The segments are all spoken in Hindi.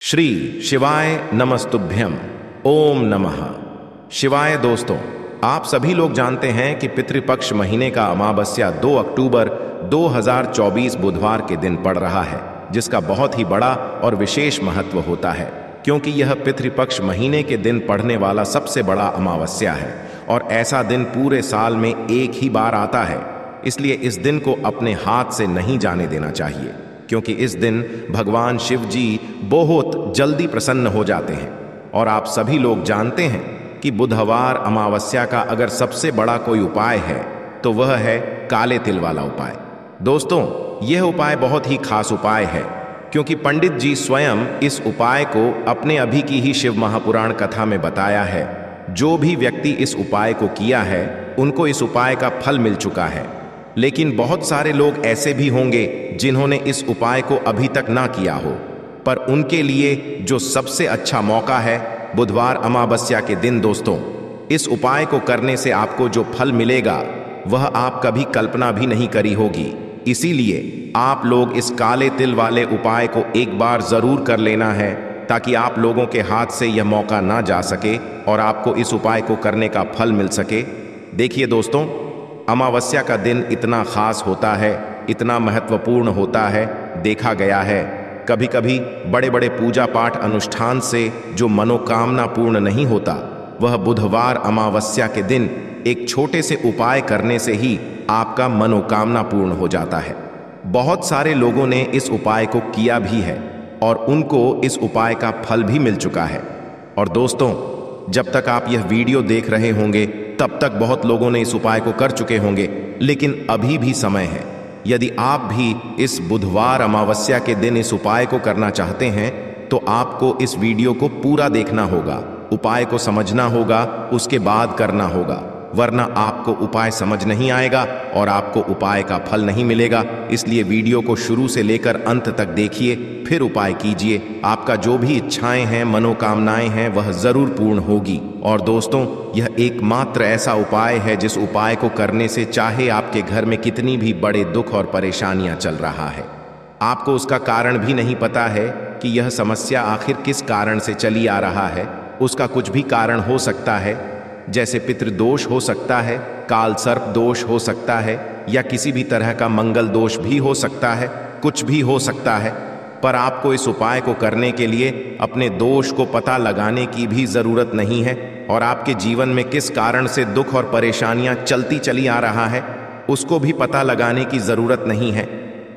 श्री शिवाय नमस्तुभ्यम। ओम नमः शिवाय। दोस्तों, आप सभी लोग जानते हैं कि पितृपक्ष महीने का अमावस्या 2 अक्टूबर 2024 बुधवार के दिन पड़ रहा है, जिसका बहुत ही बड़ा और विशेष महत्व होता है, क्योंकि यह पितृपक्ष महीने के दिन पड़ने वाला सबसे बड़ा अमावस्या है और ऐसा दिन पूरे साल में एक ही बार आता है। इसलिए इस दिन को अपने हाथ से नहीं जाने देना चाहिए, क्योंकि इस दिन भगवान शिव जी बहुत जल्दी प्रसन्न हो जाते हैं। और आप सभी लोग जानते हैं कि बुधवार अमावस्या का अगर सबसे बड़ा कोई उपाय है तो वह है काले तिल वाला उपाय। दोस्तों, यह उपाय बहुत ही खास उपाय है, क्योंकि पंडित जी स्वयं इस उपाय को अपने अभी की ही शिव महापुराण कथा में बताया है। जो भी व्यक्ति इस उपाय को किया है उनको इस उपाय का फल मिल चुका है। लेकिन बहुत सारे लोग ऐसे भी होंगे जिन्होंने इस उपाय को अभी तक ना किया हो, पर उनके लिए जो सबसे अच्छा मौका है बुधवार अमावस्या के दिन। दोस्तों, इस उपाय को करने से आपको जो फल मिलेगा वह आप कभी कल्पना भी नहीं करी होगी। इसीलिए आप लोग इस काले तिल वाले उपाय को एक बार जरूर कर लेना है, ताकि आप लोगों के हाथ से यह मौका ना जा सके और आपको इस उपाय को करने का फल मिल सके। देखिए दोस्तों, अमावस्या का दिन इतना खास होता है, इतना महत्वपूर्ण होता है। देखा गया है कभी कभी बड़े बड़े पूजा पाठ अनुष्ठान से जो मनोकामना पूर्ण नहीं होता, वह बुधवार अमावस्या के दिन एक छोटे से उपाय करने से ही आपका मनोकामना पूर्ण हो जाता है। बहुत सारे लोगों ने इस उपाय को किया भी है और उनको इस उपाय का फल भी मिल चुका है। और दोस्तों, जब तक आप यह वीडियो देख रहे होंगे तब तक बहुत लोगों ने इस उपाय को कर चुके होंगे, लेकिन अभी भी समय है। यदि आप भी इस बुधवार अमावस्या के दिन इस उपाय को करना चाहते हैं तो आपको इस वीडियो को पूरा देखना होगा, उपाय को समझना होगा, उसके बाद करना होगा, वरना आपको उपाय समझ नहीं आएगा और आपको उपाय का फल नहीं मिलेगा। इसलिए वीडियो को शुरू से लेकर अंत तक देखिए, फिर उपाय कीजिए। आपका जो भी इच्छाएं हैं, मनोकामनाएं हैं, वह जरूर पूर्ण होगी। और दोस्तों, यह एकमात्र ऐसा उपाय है जिस उपाय को करने से चाहे आपके घर में कितनी भी बड़े दुख और परेशानियां चल रहा है, आपको उसका कारण भी नहीं पता है कि यह समस्या आखिर किस कारण से चली आ रहा है। उसका कुछ भी कारण हो सकता है, जैसे पितृदोष हो सकता है, काल सर्प दोष हो सकता है, या किसी भी तरह का मंगल दोष भी हो सकता है, कुछ भी हो सकता है। पर आपको इस उपाय को करने के लिए अपने दोष को पता लगाने की भी जरूरत नहीं है, और आपके जीवन में किस कारण से दुख और परेशानियां चलती चली आ रहा है उसको भी पता लगाने की जरूरत नहीं है।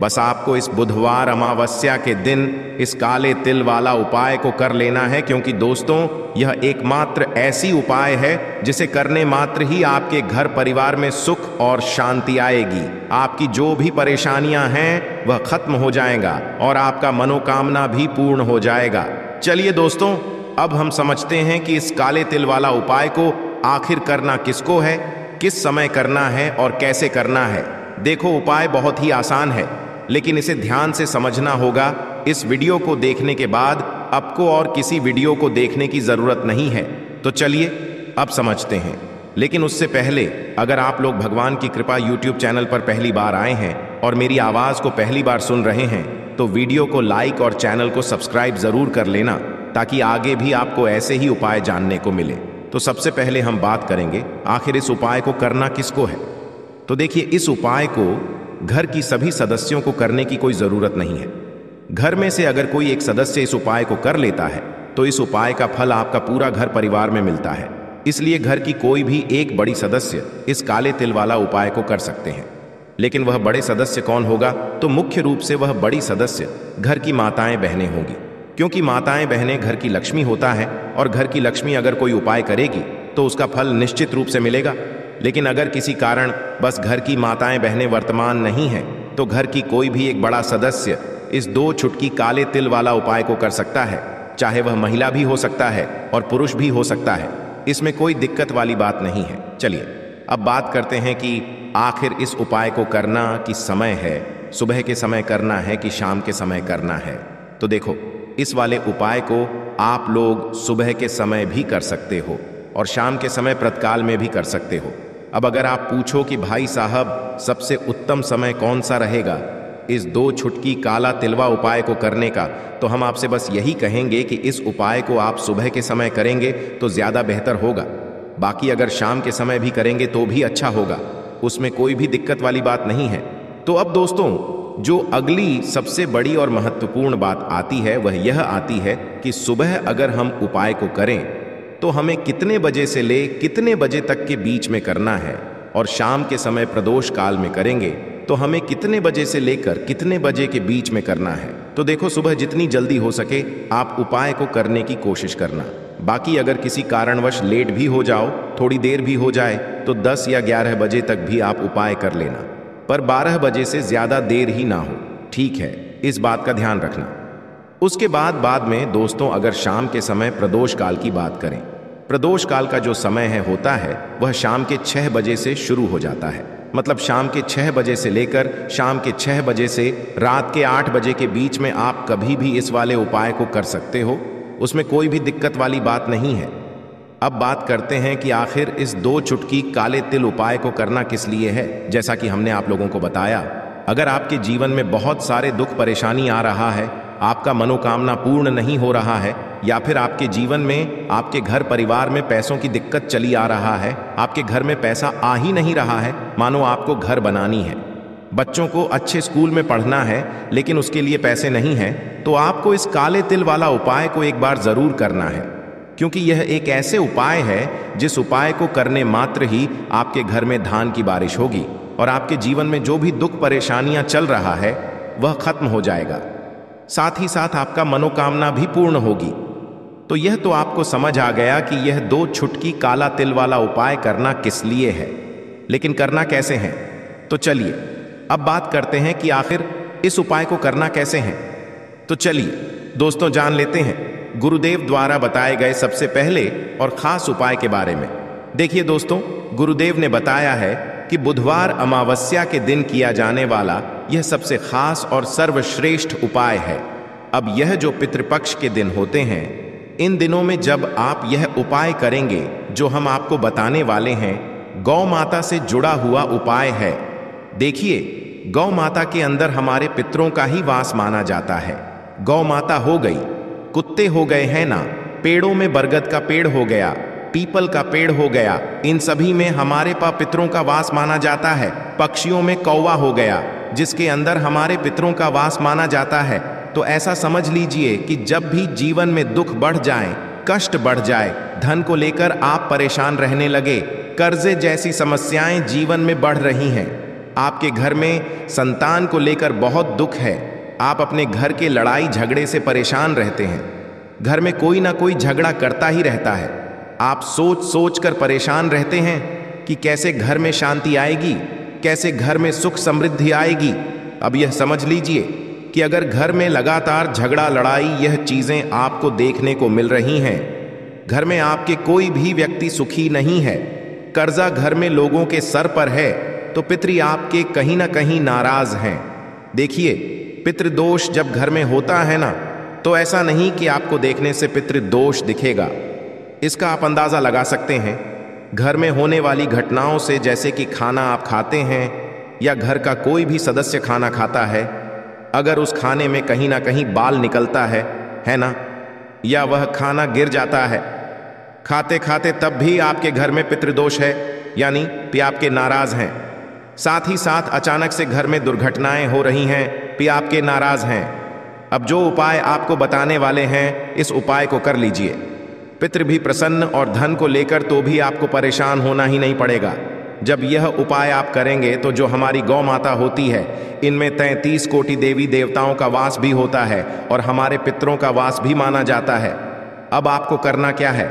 बस आपको इस बुधवार अमावस्या के दिन इस काले तिल वाला उपाय को कर लेना है, क्योंकि दोस्तों, यह एकमात्र ऐसी उपाय है जिसे करने मात्र ही आपके घर परिवार में सुख और शांति आएगी। आपकी जो भी परेशानियां हैं वह खत्म हो जाएगा और आपका मनोकामना भी पूर्ण हो जाएगा। चलिए दोस्तों, अब हम समझते हैं कि इस काले तिल वाला उपाय को आखिर करना किसको है, किस समय करना है और कैसे करना है। देखो, उपाय बहुत ही आसान है, लेकिन इसे ध्यान से समझना होगा। इस वीडियो को देखने के बाद आपको और किसी वीडियो को देखने की जरूरत नहीं है। तो चलिए अब समझते हैं। लेकिन उससे पहले, अगर आप लोग भगवान की कृपा YouTube चैनल पर पहली बार आए हैं और मेरी आवाज को पहली बार सुन रहे हैं, तो वीडियो को लाइक और चैनल को सब्सक्राइब जरूर कर लेना, ताकि आगे भी आपको ऐसे ही उपाय जानने को मिले। तो सबसे पहले हम बात करेंगे आखिर इस उपाय को करना किसको है। तो देखिए, इस उपाय को घर की सभी सदस्यों को करने की कोई जरूरत नहीं है। घर में से अगर कोई एक सदस्य इस उपाय को कर लेता है तो इस उपाय का फल आपका पूरा घर परिवार में मिलता है। इसलिए घर की कोई भी एक बड़ी सदस्य इस काले तिल वाला उपाय को कर सकते हैं। लेकिन वह बड़े सदस्य कौन होगा? तो मुख्य रूप से वह बड़ी सदस्य घर की माताएं बहनें होंगी, क्योंकि माताएं बहनें घर की लक्ष्मी होता है और घर की लक्ष्मी अगर कोई उपाय करेगी तो उसका फल निश्चित रूप से मिलेगा। लेकिन अगर किसी कारण बस घर की माताएं बहनें वर्तमान नहीं हैं, तो घर की कोई भी एक बड़ा सदस्य इस 2 चुटकी काले तिल वाला उपाय को कर सकता है। चाहे वह महिला भी हो सकता है और पुरुष भी हो सकता है, इसमें कोई दिक्कत वाली बात नहीं है। चलिए अब बात करते हैं कि आखिर इस उपाय को करना किस समय है, सुबह के समय करना है कि शाम के समय करना है। तो देखो, इस वाले उपाय को आप लोग सुबह के समय भी कर सकते हो और शाम के समय प्रातःकाल में भी कर सकते हो। अब अगर आप पूछो कि भाई साहब सबसे उत्तम समय कौन सा रहेगा, इस 2 छुटकी काला तिलवा उपाय को करने का, तो हम आपसे बस यही कहेंगे कि इस उपाय को आप सुबह के समय करेंगे तो ज़्यादा बेहतर होगा। बाकी अगर शाम के समय भी करेंगे तो भी अच्छा होगा, उसमें कोई भी दिक्कत वाली बात नहीं है। तो अब दोस्तों, जो अगली सबसे बड़ी और महत्वपूर्ण बात आती है वह यह आती है कि सुबह अगर हम उपाय को करें तो हमें कितने बजे से ले कितने बजे तक के बीच में करना है, और शाम के समय प्रदोष काल में करेंगे तो हमें कितने बजे से लेकर कितने बजे के बीच में करना है। तो देखो, सुबह जितनी जल्दी हो सके आप उपाय को करने की कोशिश करना। बाकी अगर किसी कारणवश लेट भी हो जाओ, थोड़ी देर भी हो जाए, तो 10 या 11 बजे तक भी आप उपाय कर लेना, पर 12 बजे से ज्यादा देर ही ना हो, ठीक है? इस बात का ध्यान रखना। उसके बाद में दोस्तों, अगर शाम के समय प्रदोष काल की बात करें, प्रदोष काल का जो समय होता है वह शाम के 6 बजे से शुरू हो जाता है। मतलब शाम के 6 बजे से लेकर शाम के 6 बजे से रात के 8 बजे के बीच में आप कभी भी इस वाले उपाय को कर सकते हो, उसमें कोई भी दिक्कत वाली बात नहीं है। अब बात करते हैं कि आखिर इस 2 चुटकी काले तिल उपाय को करना किस लिए है। जैसा कि हमने आप लोगों को बताया, अगर आपके जीवन में बहुत सारे दुख परेशानी आ रहा है, आपका मनोकामना पूर्ण नहीं हो रहा है, या फिर आपके जीवन में आपके घर परिवार में पैसों की दिक्कत चली आ रहा है, आपके घर में पैसा आ ही नहीं रहा है, मानो आपको घर बनानी है, बच्चों को अच्छे स्कूल में पढ़ना है लेकिन उसके लिए पैसे नहीं हैं, तो आपको इस काले तिल वाला उपाय को एक बार जरूर करना है, क्योंकि यह एक ऐसे उपाय है जिस उपाय को करने मात्र ही आपके घर में धान की बारिश होगी और आपके जीवन में जो भी दुख परेशानियां चल रहा है वह खत्म हो जाएगा। साथ ही साथ आपका मनोकामना भी पूर्ण होगी। तो यह तो आपको समझ आ गया कि यह 2 छुटकी काला तिल वाला उपाय करना किस लिए है, लेकिन करना कैसे है। तो चलिए अब बात करते हैं कि आखिर इस उपाय को करना कैसे है। तो चलिए दोस्तों, जान लेते हैं गुरुदेव द्वारा बताए गए सबसे पहले और खास उपाय के बारे में। देखिए दोस्तों, गुरुदेव ने बताया है कि बुधवार अमावस्या के दिन किया जाने वाला यह सबसे खास और सर्वश्रेष्ठ उपाय है। अब यह जो पितृपक्ष के दिन होते हैं, इन दिनों में जब आप यह उपाय करेंगे जो हम आपको बताने वाले हैं, गौ माता से जुड़ा हुआ उपाय है। देखिए, गौ माता के अंदर हमारे पितरों का ही वास माना जाता है। गौ माता हो गई, कुत्ते हो गए हैं ना, पेड़ों में बरगद का पेड़ हो गया, पीपल का पेड़ हो गया, इन सभी में हमारे पितरों का वास माना जाता है। पक्षियों में कौवा हो गया, जिसके अंदर हमारे पितरों का वास माना जाता है। तो ऐसा समझ लीजिए कि जब भी जीवन में दुख बढ़ जाए, कष्ट बढ़ जाए, धन को लेकर आप परेशान रहने लगे, कर्जे जैसी समस्याएं जीवन में बढ़ रही हैं, आपके घर में संतान को लेकर बहुत दुख है, आप अपने घर के लड़ाई झगड़े से परेशान रहते हैं, घर में कोई ना कोई झगड़ा करता ही रहता है, आप सोच सोच कर परेशान रहते हैं कि कैसे घर में शांति आएगी, कैसे घर में सुख समृद्धि आएगी। अब यह समझ लीजिए कि अगर घर में लगातार झगड़ा लड़ाई यह चीजें आपको देखने को मिल रही हैं, घर में आपके कोई भी व्यक्ति सुखी नहीं है, कर्जा घर में लोगों के सर पर है, तो पितृ आपके कहीं ना कहीं नाराज हैं। देखिए, पितृदोष जब घर में होता है ना, तो ऐसा नहीं कि आपको देखने से पितृदोष दिखेगा। इसका आप अंदाजा लगा सकते हैं घर में होने वाली घटनाओं से, जैसे कि खाना आप खाते हैं या घर का कोई भी सदस्य खाना खाता है, अगर उस खाने में कहीं ना कहीं बाल निकलता है ना, या वह खाना गिर जाता है खाते खाते, तब भी आपके घर में पितृदोष है, यानी कि आपके नाराज हैं। साथ ही साथ अचानक से घर में दुर्घटनाएं हो रही हैं, भी आपके नाराज हैं। अब जो उपाय आपको बताने वाले हैं, इस उपाय को कर लीजिए, पितृ भी प्रसन्न और धन को लेकर तो भी आपको परेशान होना ही नहीं पड़ेगा। जब यह उपाय आप करेंगे तो जो हमारी गौ माता होती है, इनमें 33 कोटि देवी देवताओं का वास भी होता है और हमारे पितरों का वास भी माना जाता है। अब आपको करना क्या है,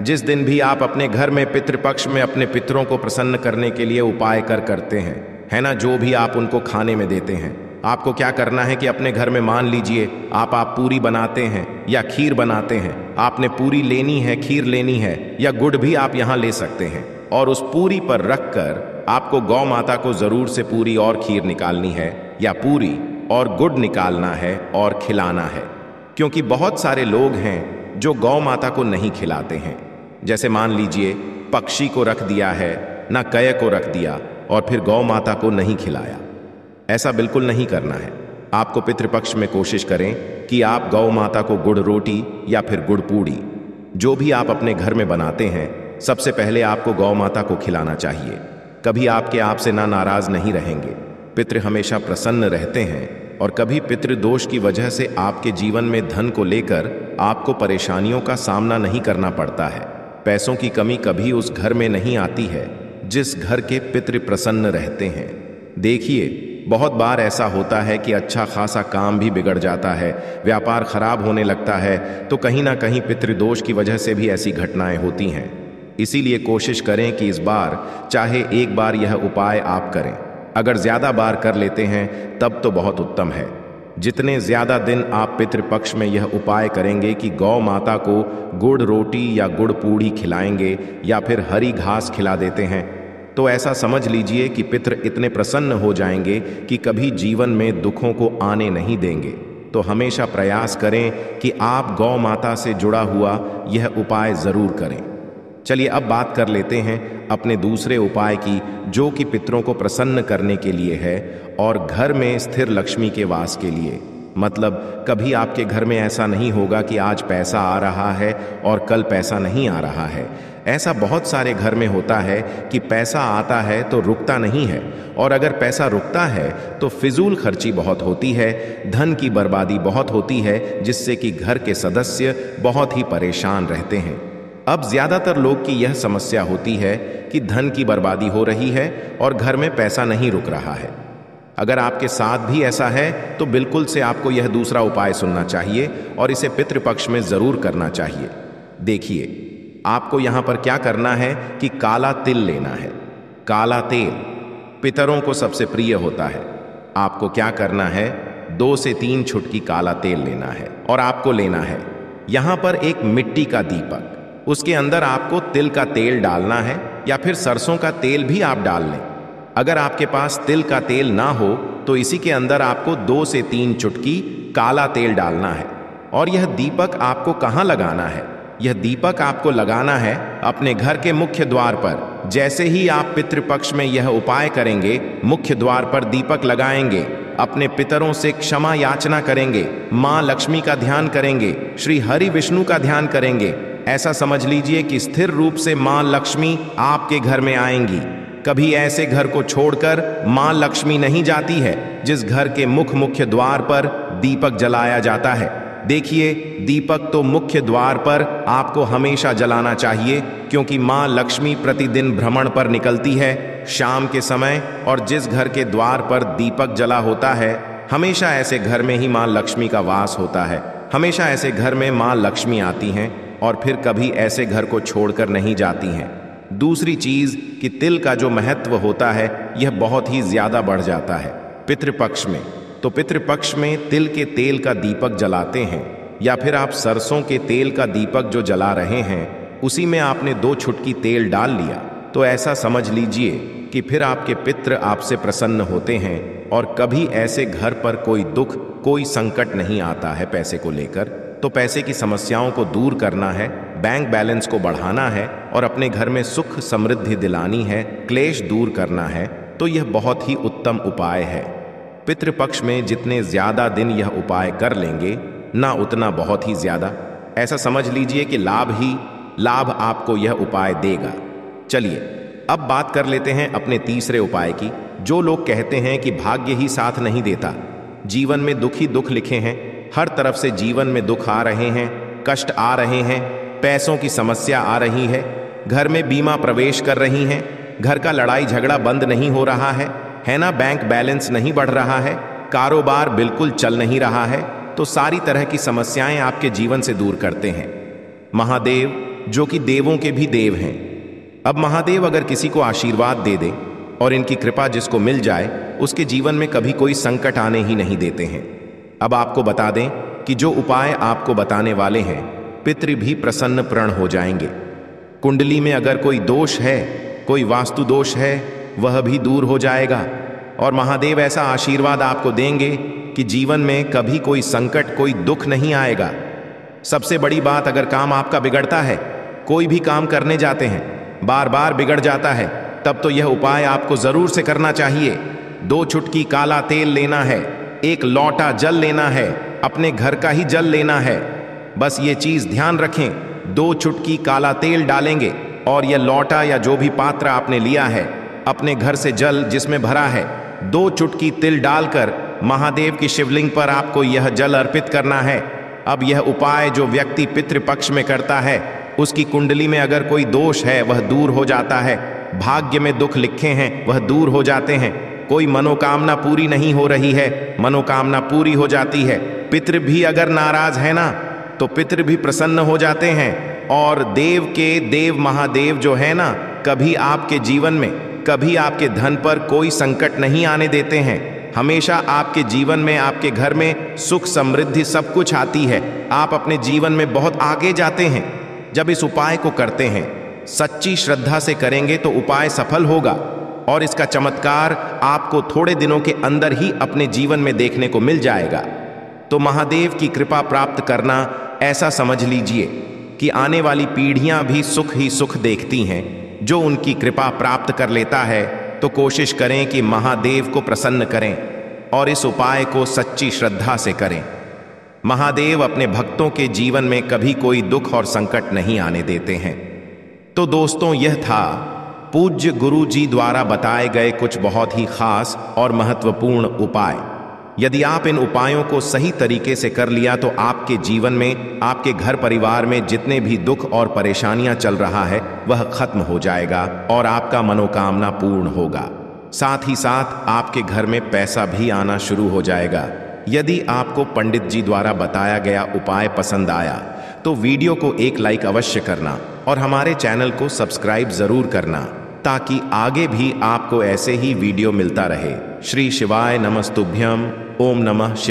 जिस दिन भी आप अपने घर में पितृपक्ष में अपने पितरों को प्रसन्न करने के लिए उपाय करते हैं, है ना, जो भी आप उनको खाने में देते हैं, आपको क्या करना है कि अपने घर में मान लीजिए आप पूरी बनाते हैं या खीर बनाते हैं, आपने पूरी लेनी है, खीर लेनी है, या गुड़ भी आप यहाँ ले सकते हैं, और उस पूरी पर रखकर आपको गौ माता को जरूर से पूरी और खीर निकालनी है, या पूरी और गुड़ निकालना है और खिलाना है। क्योंकि बहुत सारे लोग हैं जो गौ माता को नहीं खिलाते हैं। जैसे मान लीजिए पक्षी को रख दिया है, ना कय को रख दिया और फिर गौ माता को नहीं खिलाया। ऐसा बिल्कुल नहीं करना है। आपको पितृपक्ष में कोशिश करें कि आप गौ माता को गुड़ रोटी या फिर गुड़ पूड़ी, जो भी आप अपने घर में बनाते हैं, सबसे पहले आपको गौ माता को खिलाना चाहिए। कभी आपके आपसे ना नाराज नहीं रहेंगे, पितृ हमेशा प्रसन्न रहते हैं और कभी पितृ दोष की वजह से आपके जीवन में धन को लेकर आपको परेशानियों का सामना नहीं करना पड़ता है। पैसों की कमी कभी उस घर में नहीं आती है जिस घर के पितृ प्रसन्न रहते हैं। देखिए, बहुत बार ऐसा होता है कि अच्छा खासा काम भी बिगड़ जाता है, व्यापार खराब होने लगता है, तो कहीं ना कहीं पितृदोष की वजह से भी ऐसी घटनाएं होती हैं। इसीलिए कोशिश करें कि इस बार चाहे एक बार यह उपाय आप करें, अगर ज्यादा बार कर लेते हैं तब तो बहुत उत्तम है। जितने ज्यादा दिन आप पितृपक्ष में यह उपाय करेंगे कि गौ माता को गुड़ रोटी या गुड़ पूड़ी खिलाएंगे या फिर हरी घास खिला देते हैं, तो ऐसा समझ लीजिए कि पितृ इतने प्रसन्न हो जाएंगे कि कभी जीवन में दुखों को आने नहीं देंगे। तो हमेशा प्रयास करें कि आप गौ माता से जुड़ा हुआ यह उपाय जरूर करें। चलिए अब बात कर लेते हैं अपने दूसरे उपाय की, जो कि पितरों को प्रसन्न करने के लिए है और घर में स्थिर लक्ष्मी के वास के लिए। मतलब कभी आपके घर में ऐसा नहीं होगा कि आज पैसा आ रहा है और कल पैसा नहीं आ रहा है। ऐसा बहुत सारे घर में होता है कि पैसा आता है तो रुकता नहीं है, और अगर पैसा रुकता है तो फिजूल खर्ची बहुत होती है, धन की बर्बादी बहुत होती है, जिससे कि घर के सदस्य बहुत ही परेशान रहते हैं। अब ज्यादातर लोग की यह समस्या होती है कि धन की बर्बादी हो रही है और घर में पैसा नहीं रुक रहा है। अगर आपके साथ भी ऐसा है तो बिल्कुल से आपको यह दूसरा उपाय सुनना चाहिए और इसे पितृपक्ष में जरूर करना चाहिए। देखिए, आपको यहां पर क्या करना है कि काला तिल लेना है। काला तेल पितरों को सबसे प्रिय होता है। आपको क्या करना है, 2 से 3 छुटकी काला तेल लेना है और आपको लेना है यहां पर एक मिट्टी का दीपक। उसके अंदर आपको तिल का तेल डालना है या फिर सरसों का तेल भी आप डाल लें। अगर आपके पास तिल का तेल ना हो तो इसी के अंदर आपको 2 से 3 चुटकी काला तेल डालना है। और यह दीपक आपको कहाँ लगाना है? यह दीपक आपको लगाना है अपने घर के मुख्य द्वार पर। जैसे ही आप पितृपक्ष में यह उपाय करेंगे, मुख्य द्वार पर दीपक लगाएंगे, अपने पितरों से क्षमा याचना करेंगे, माँ लक्ष्मी का ध्यान करेंगे, श्री हरि विष्णु का ध्यान करेंगे। ऐसा समझ लीजिए कि स्थिर रूप से माँ लक्ष्मी आपके घर में आएंगी। कभी ऐसे घर को छोड़कर माँ लक्ष्मी नहीं जाती है जिस घर के मुख्य द्वार पर दीपक जलाया जाता है। देखिए, दीपक तो मुख्य द्वार पर आपको हमेशा जलाना चाहिए, क्योंकि माँ लक्ष्मी प्रतिदिन भ्रमण पर निकलती है शाम के समय, और जिस घर के द्वार पर दीपक जला होता है, हमेशा ऐसे घर में ही माँ लक्ष्मी का वास होता है। हमेशा ऐसे घर में माँ लक्ष्मी आती हैं और फिर कभी ऐसे घर को छोड़कर नहीं जाती हैं। दूसरी चीज कि तिल का जो महत्व होता है यह बहुत ही ज्यादा बढ़ जाता है पितृपक्ष में। तो पितृपक्ष में तिल के तेल का दीपक जलाते हैं या फिर आप सरसों के तेल का दीपक जो जला रहे हैं उसी में आपने 2 छुटकी तेल डाल लिया, तो ऐसा समझ लीजिए कि फिर आपके पितृ आपसे प्रसन्न होते हैं और कभी ऐसे घर पर कोई दुख, कोई संकट नहीं आता है पैसे को लेकर। तो पैसे की समस्याओं को दूर करना है, बैंक बैलेंस को बढ़ाना है और अपने घर में सुख समृद्धि दिलानी है, क्लेश दूर करना है, तो यह बहुत ही उत्तम उपाय है। पितृपक्ष में जितने ज्यादा दिन यह उपाय कर लेंगे ना उतना बहुत ही ज्यादा, ऐसा समझ लीजिए कि लाभ ही लाभ आपको यह उपाय देगा। चलिए अब बात कर लेते हैं अपने तीसरे उपाय की। जो लोग कहते हैं कि भाग्य ही साथ नहीं देता, जीवन में दुख ही दुख लिखे हैं, हर तरफ से जीवन में दुख आ रहे हैं, कष्ट आ रहे हैं, पैसों की समस्या आ रही है, घर में बीमा प्रवेश कर रही हैं, घर का लड़ाई झगड़ा बंद नहीं हो रहा है ना, बैंक बैलेंस नहीं बढ़ रहा है, कारोबार बिल्कुल चल नहीं रहा है, तो सारी तरह की समस्याएं आपके जीवन से दूर करते हैं महादेव, जो कि देवों के भी देव हैं। अब महादेव अगर किसी को आशीर्वाद दे दे और इनकी कृपा जिसको मिल जाए, उसके जीवन में कभी कोई संकट आने ही नहीं देते हैं। अब आपको बता दें कि जो उपाय आपको बताने वाले हैं, पितृ भी प्रसन्न प्रण हो जाएंगे। कुंडली में अगर कोई दोष है, कोई वास्तु दोष है, वह भी दूर हो जाएगा और महादेव ऐसा आशीर्वाद आपको देंगे कि जीवन में कभी कोई संकट, कोई दुख नहीं आएगा। सबसे बड़ी बात, अगर काम आपका बिगड़ता है, कोई भी काम करने जाते हैं बार बार बिगड़ जाता है, तब तो यह उपाय आपको जरूर से करना चाहिए। 2 चुटकी काला तेल लेना है, 1 लौटा जल लेना है, अपने घर का ही जल लेना है। बस ये चीज ध्यान रखें, 2 चुटकी काला तेल डालेंगे और यह लौटा या जो भी पात्र आपने लिया है, अपने घर से जल जिसमें भरा है, 2 चुटकी तिल डालकर महादेव की शिवलिंग पर आपको यह जल अर्पित करना है। अब यह उपाय जो व्यक्ति पितृपक्ष में करता है, उसकी कुंडली में अगर कोई दोष है वह दूर हो जाता है, भाग्य में दुख लिखे हैं वह दूर हो जाते हैं, कोई मनोकामना पूरी नहीं हो रही है, मनोकामना पूरी हो जाती है। पितृ भी अगर नाराज है ना, तो पितृ भी प्रसन्न हो जाते हैं। और देव के देव महादेव जो है ना, कभी आपके जीवन में, कभी आपके धन पर कोई संकट नहीं आने देते हैं। हमेशा आपके जीवन में, आपके घर में सुख समृद्धि सब कुछ आती है। आप अपने जीवन में बहुत आगे जाते हैं। जब इस उपाय को करते हैं, सच्ची श्रद्धा से करेंगे तो उपाय सफल होगा और इसका चमत्कार आपको थोड़े दिनों के अंदर ही अपने जीवन में देखने को मिल जाएगा। तो महादेव की कृपा प्राप्त करना ऐसा समझ लीजिए कि आने वाली पीढ़ियां भी सुख ही सुख देखती हैं। जो उनकी कृपा प्राप्त कर लेता है तो कोशिश करें कि महादेव को प्रसन्न करें और इस उपाय को सच्ची श्रद्धा से करें। महादेव अपने भक्तों के जीवन में कभी कोई दुख और संकट नहीं आने देते हैं। तो दोस्तों, यह था पूज्य गुरु जी द्वारा बताए गए कुछ बहुत ही खास और महत्वपूर्ण उपाय। यदि आप इन उपायों को सही तरीके से कर लिया तो आपके जीवन में, आपके घर परिवार में जितने भी दुख और परेशानियां चल रहा है वह खत्म हो जाएगा और आपका मनोकामना पूर्ण होगा। साथ ही साथ आपके घर में पैसा भी आना शुरू हो जाएगा। यदि आपको पंडित जी द्वारा बताया गया उपाय पसंद आया तो वीडियो को एक लाइक अवश्य करना और हमारे चैनल को सब्सक्राइब जरूर करना, ताकि आगे भी आपको ऐसे ही वीडियो मिलता रहे। श्री शिवाय नमस्तुभ्यम। ओम नमः शिवाय।